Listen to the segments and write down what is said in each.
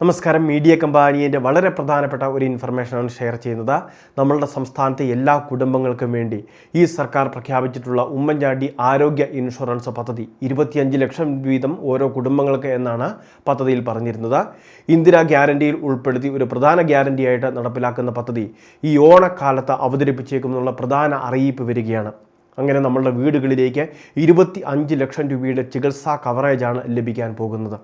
നമസ്കാരം. മീഡിയ കമ്പാനിയുടെ വളരെ പ്രധാനപ്പെട്ട ഒരു ഇൻഫർമേഷനാണ് ഷെയർ ചെയ്യുന്നത്. നമ്മളുടെ സംസ്ഥാനത്തെ എല്ലാ കുടുംബങ്ങൾക്കും വേണ്ടി ഈ സർക്കാർ പ്രഖ്യാപിച്ചിട്ടുള്ള ഉമ്മൻചാണ്ടി ആരോഗ്യ ഇൻഷുറൻസ് പദ്ധതി 25 ലക്ഷം വീതം ഓരോ കുടുംബങ്ങൾക്ക് എന്നാണ് പദ്ധതിയിൽ പറഞ്ഞിരുന്നത്. ഇന്ദിരാ ഗ്യാരണ്ടിയിൽ ഉൾപ്പെടുത്തി ഒരു പ്രധാന ഗ്യാരണ്ടിയായിട്ട് നടപ്പിലാക്കുന്ന പദ്ധതി ഈ ഓണക്കാലത്ത് അവതരിപ്പിച്ചേക്കുമെന്നുള്ള പ്രധാന അറിയിപ്പ് വരികയാണ്. അങ്ങനെ നമ്മളുടെ വീടുകളിലേക്ക് 25 ലക്ഷം രൂപയുടെ ചികിത്സാ കവറേജാണ് ലഭിക്കാൻ പോകുന്നത്.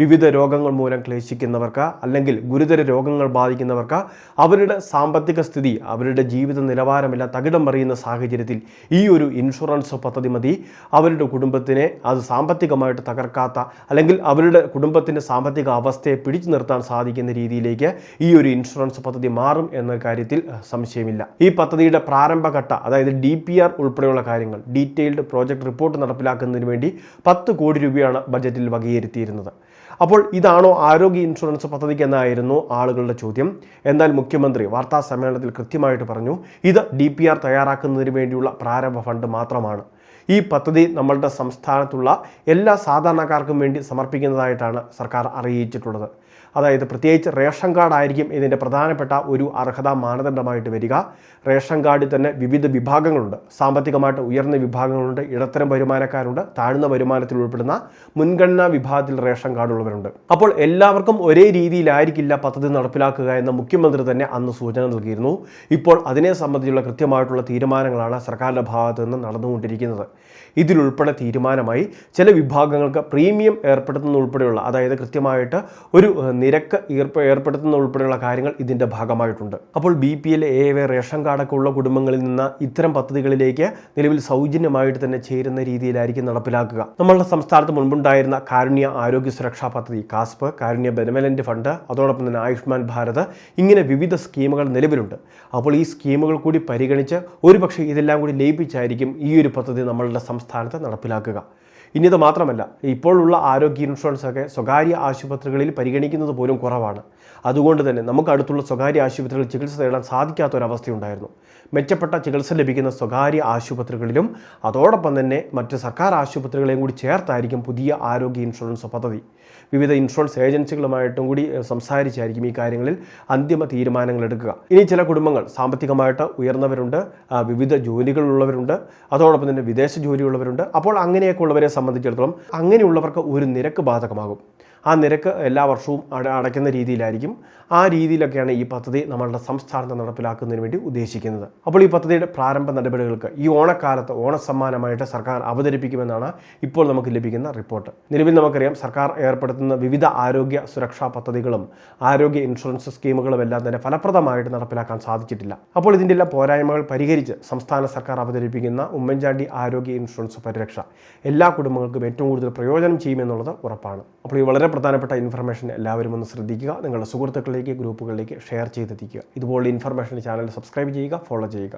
വിവിധ രോഗങ്ങൾ മൂലം ക്ലേശിക്കുന്നവർക്ക് അല്ലെങ്കിൽ ഗുരുതര രോഗങ്ങൾ ബാധിക്കുന്നവർക്ക് അവരുടെ സാമ്പത്തിക സ്ഥിതി, അവരുടെ ജീവിത നിലവാരമെല്ലാം തകിടം മറിയുന്ന സാഹചര്യത്തിൽ ഈ ഒരു ഇൻഷുറൻസ് പദ്ധതി മതി അവരുടെ കുടുംബത്തിനെ അത് സാമ്പത്തികമായിട്ട് തകർക്കാത്ത അല്ലെങ്കിൽ അവരുടെ കുടുംബത്തിൻ്റെ സാമ്പത്തിക അവസ്ഥയെ പിടിച്ചു നിർത്താൻ സാധിക്കുന്ന രീതിയിലേക്ക് ഈ ഒരു ഇൻഷുറൻസ് പദ്ധതി മാറും എന്ന കാര്യത്തിൽ സംശയമില്ല. ഈ പദ്ധതിയുടെ പ്രാരംഭഘട്ട അതായത് DPR ഉൾപ്പെടെയുള്ള കാര്യങ്ങൾ ഡീറ്റെയിൽഡ് പ്രോജക്റ്റ് റിപ്പോർട്ട് നടപ്പിലാക്കുന്നതിന് വേണ്ടി 10 കോടി രൂപയാണ് ബജറ്റിൽ വകയിരുത്തിയിരുന്നത്. അപ്പോൾ ഇതാണോ ആരോഗ്യ ഇൻഷുറൻസ് പദ്ധതിക്ക് എന്നായിരുന്നു ആളുകളുടെ ചോദ്യം. എന്നാൽ മുഖ്യമന്ത്രി വാർത്താ സമ്മേളനത്തിൽ കൃത്യമായിട്ട് പറഞ്ഞു, ഇത് DPR തയ്യാറാക്കുന്നതിന് വേണ്ടിയുള്ള പ്രാരംഭ ഫണ്ട് മാത്രമാണ്. ഈ പദ്ധതി നമ്മളുടെ സംസ്ഥാനത്തുള്ള എല്ലാ സാധാരണക്കാർക്കും വേണ്ടി സമർപ്പിക്കുന്നതായിട്ടാണ് സർക്കാർ അറിയിച്ചിട്ടുള്ളത്. അതായത് പ്രത്യേകിച്ച് റേഷൻ കാർഡായിരിക്കും ഇതിൻ്റെ പ്രധാനപ്പെട്ട ഒരു അർഹതാ മാനദണ്ഡമായിട്ട് വരിക. റേഷൻ കാർഡിൽ തന്നെ വിവിധ വിഭാഗങ്ങളുണ്ട്. സാമ്പത്തികമായിട്ട് ഉയർന്ന വിഭാഗങ്ങളുണ്ട്, ഇടത്തരം വരുമാനക്കാരുണ്ട്, താഴ്ന്ന വരുമാനത്തിൽ ഉൾപ്പെടുന്ന മുൻഗണനാ വിഭാഗത്തിൽ റേഷൻ കാർഡുള്ളവരുണ്ട്. അപ്പോൾ എല്ലാവർക്കും ഒരേ രീതിയിലായിരിക്കില്ല പദ്ധതി നടപ്പിലാക്കുക എന്ന മുഖ്യമന്ത്രി തന്നെ അന്ന് സൂചന നൽകിയിരുന്നു. ഇപ്പോൾ അതിനെ സംബന്ധിച്ചുള്ള കൃത്യമായിട്ടുള്ള തീരുമാനങ്ങളാണ് സർക്കാരിൻ്റെ ഭാഗത്ത് നിന്ന് നടന്നുകൊണ്ടിരിക്കുന്നത്. ഇതിലുൾപ്പെടെ തീരുമാനമായി ചില വിഭാഗങ്ങൾക്ക് പ്രീമിയം ഏർപ്പെടുത്തുന്ന ഉൾപ്പെടെയുള്ള, അതായത് കൃത്യമായിട്ട് ഒരു നിരക്ക് ഏർപ്പെടുത്തുന്ന ഉൾപ്പെടെയുള്ള കാര്യങ്ങൾ ഇതിൻ്റെ ഭാഗമായിട്ടുണ്ട്. അപ്പോൾ BPL, AY, റേഷൻ കാർഡൊക്കെ ഉള്ള കുടുംബങ്ങളിൽ നിന്ന് ഇത്തരം പദ്ധതികളിലേക്ക് നിലവിൽ സൗജന്യമായിട്ട് തന്നെ ചേരുന്ന രീതിയിലായിരിക്കും നടപ്പിലാക്കുക. നമ്മളുടെ സംസ്ഥാനത്ത് മുൻപുണ്ടായിരുന്ന കാരുണ്യ ആരോഗ്യ സുരക്ഷാ പദ്ധതി, കാസ്പ്, കാരുണ്യ ബെനവലന്റ് ഫണ്ട്, അതോടൊപ്പം തന്നെ ആയുഷ്മാൻ ഭാരത്, ഇങ്ങനെ വിവിധ സ്കീമുകൾ നിലവിലുണ്ട്. അപ്പോൾ ഈ സ്കീമുകൾ കൂടി പരിഗണിച്ച് ഒരുപക്ഷെ ഇതെല്ലാം കൂടി ലയിപ്പിച്ചായിരിക്കും ഈ ഒരു പദ്ധതി നമ്മളുടെ സംസ്ഥാനത്ത് നടപ്പിലാക്കുക. ഇനി ഇത് മാത്രമല്ല, ഇപ്പോഴുള്ള ആരോഗ്യ ഇൻഷുറൻസ് ഒക്കെ സ്വകാര്യ ആശുപത്രികളിൽ പരിഗണിക്കുന്നത് പോലും കുറവാണ്. അതുകൊണ്ട് തന്നെ നമുക്ക് അടുത്തുള്ള സ്വകാര്യ ആശുപത്രികളിൽ ചികിത്സ തേടാൻ സാധിക്കാത്തൊരവസ്ഥയുണ്ടായിരുന്നു. മെച്ചപ്പെട്ട ചികിത്സ ലഭിക്കുന്ന സ്വകാര്യ ആശുപത്രികളിലും അതോടൊപ്പം തന്നെ മറ്റ് സർക്കാർ ആശുപത്രികളെയും കൂടി ചേർത്തായിരിക്കും പുതിയ ആരോഗ്യ ഇൻഷുറൻസ് പദ്ധതി. വിവിധ ഇൻഷുറൻസ് ഏജൻസികളുമായിട്ടും കൂടി സംസാരിച്ചായിരിക്കും ഈ കാര്യങ്ങളിൽ അന്തിമ തീരുമാനങ്ങൾ എടുക്കുക. ഇനി ചില കുടുംബങ്ങൾ സാമ്പത്തികമായിട്ട് ഉയർന്നവരുണ്ട്, വിവിധ ജോലികളുള്ളവരുണ്ട്, അതോടൊപ്പം തന്നെ വിദേശ ജോലിയുള്ളവരുണ്ട്. അപ്പോൾ അങ്ങനെയൊക്കെ ഉള്ളവരെ സംബന്ധിച്ചിടത്തോളം അങ്ങനെയുള്ളവർക്ക് ഒരു നിരക്ക് ബാധകമാകും. ആ നിരക്ക് എല്ലാ വർഷവും അടയ്ക്കുന്ന രീതിയിലായിരിക്കും. ആ രീതിയിലൊക്കെയാണ് ഈ പദ്ധതി നമ്മളുടെ സംസ്ഥാനത്ത് നടപ്പിലാക്കുന്നതിന് വേണ്ടി ഉദ്ദേശിക്കുന്നത്. അപ്പോൾ ഈ പദ്ധതിയുടെ പ്രാരംഭ നടപടികൾക്ക് ഈ ഓണക്കാലത്ത് ഓണസമ്മാനമായിട്ട് സർക്കാർ അവതരിപ്പിക്കുമെന്നാണ് ഇപ്പോൾ നമുക്ക് ലഭിക്കുന്ന റിപ്പോർട്ട്. നിലവിൽ നമുക്കറിയാം, സർക്കാർ ഏർപ്പെടുത്തുന്ന വിവിധ ആരോഗ്യ സുരക്ഷാ പദ്ധതികളും ആരോഗ്യ ഇൻഷുറൻസ് സ്കീമുകളും എല്ലാം തന്നെ ഫലപ്രദമായിട്ട് നടപ്പിലാക്കാൻ സാധിച്ചിട്ടില്ല. അപ്പോൾ ഇതിൻ്റെ എല്ലാ പോരായ്മകൾ പരിഹരിച്ച് സംസ്ഥാന സർക്കാർ അവതരിപ്പിക്കുന്ന ഉമ്മൻചാണ്ടി ആരോഗ്യ ഇൻഷുറൻസ് പരിരക്ഷ എല്ലാ കുടുംബങ്ങൾക്കും ഏറ്റവും കൂടുതൽ പ്രയോജനം ചെയ്യുമെന്നുള്ളത് ഉറപ്പാണ്. അപ്പോൾ ഈ വളരെ പ്രധാനപ്പെട്ട ഇൻഫർമേഷൻ എല്ലാവരും ഒന്ന് ശ്രദ്ധിക്കുക. നിങ്ങളുടെ സുഹൃത്തുക്കളിലേക്ക്, ഗ്രൂപ്പുകളിലേക്ക് ഷെയർ ചെയ്തെത്തിക്കുക. ഇതുപോലുള്ള ഇൻഫർമേഷൻ ചാനൽ സബ്സ്ക്രൈബ് ചെയ്യുക, ഫോളോ ചെയ്യുക.